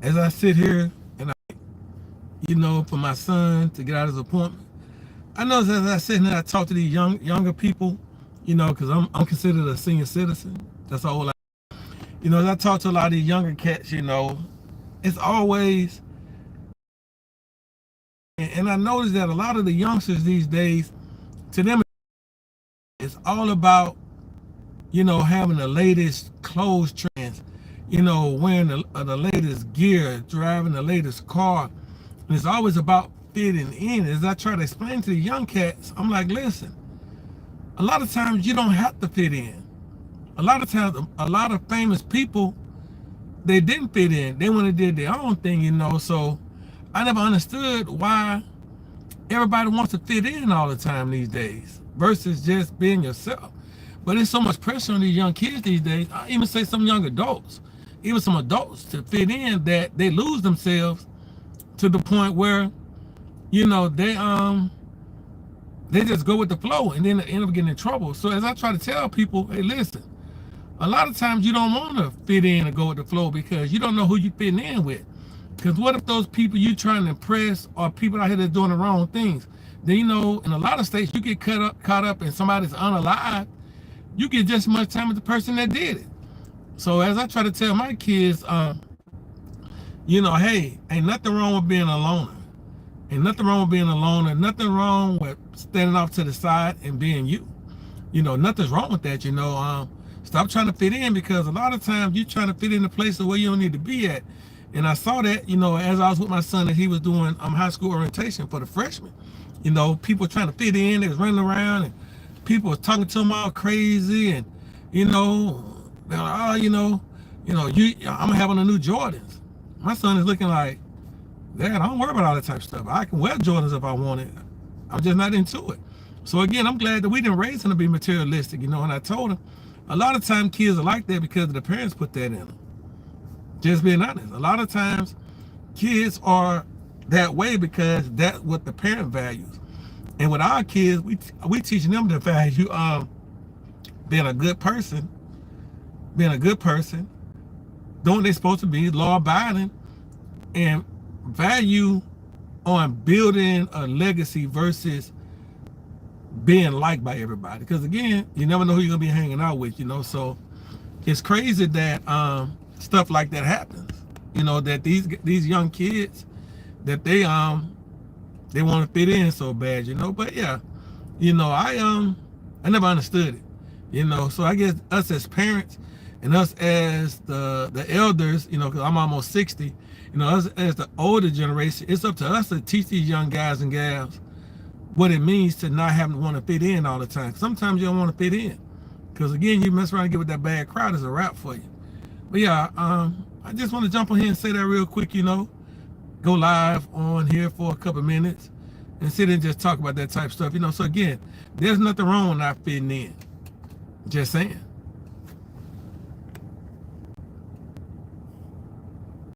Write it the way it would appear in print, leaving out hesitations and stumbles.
as I sit here and for my son to get out of his appointment, I know as I sit here and I talk to these younger people, because I'm considered a senior citizen. That's all. As I talk to a lot of these younger cats, it's always, and I notice that a lot of the youngsters these days, to them, it's all about, having the latest clothes trends, wearing the latest gear, driving the latest car. And it's always about fitting in. As I try to explain to the young cats, I'm like, listen, a lot of times you don't have to fit in. A lot of times, a lot of famous people, they didn't fit in. They went and did their own thing, So I never understood why everybody wants to fit in all the time these days versus just being yourself. But there's so much pressure on these young kids these days. I even say some young adults, even some adults, to fit in, that they lose themselves to the point where, they just go with the flow and then they end up getting in trouble. So as I try to tell people, hey, listen, a lot of times you don't want to fit in and go with the flow because you don't know who you're fitting in with. Because what if those people you trying to impress are people out here that's doing the wrong things? Then, in a lot of states, you get caught up in somebody's unalive, you get just as much time as the person that did it. So as I try to tell my kids, hey, ain't nothing wrong with being a loner. Ain't nothing wrong with being a loner. Nothing wrong with standing off to the side and being you. Nothing's wrong with that, Stop trying to fit in, because a lot of times you're trying to fit in a place where you don't need to be at. And I saw that, as I was with my son and he was doing high school orientation for the freshmen. People trying to fit in, they was running around and people was talking to him all crazy, and they're like, oh, I'm having a new Jordans. My son is looking like, Dad, I don't worry about all that type of stuff. I can wear Jordans if I want it. I'm just not into it. So again, I'm glad that we didn't raise him to be materialistic, and I told him, a lot of times kids are like that because the parents put that in them. Just being honest. A lot of times kids are that way because that's what the parent values. And with our kids, we teaching them to value being a good person, doing what they're supposed to be, law abiding, and value on building a legacy versus being liked by everybody. Because again, you never know who you're gonna be hanging out with, So it's crazy that stuff like that happens. That these young kids, that they want to fit in so bad, But yeah, I never understood it, So I guess us as parents and us as the elders, because I'm almost 60, us as the older generation, it's up to us to teach these young guys and gals what it means to not having to want to fit in all the time. Sometimes you don't want to fit in, because again, you mess around and get with that bad crowd, it's a wrap for you. But yeah, I just want to jump on here and say that real quick, go live on here for a couple minutes and sit and just talk about that type of stuff, So again, there's nothing wrong with not fitting in. Just saying.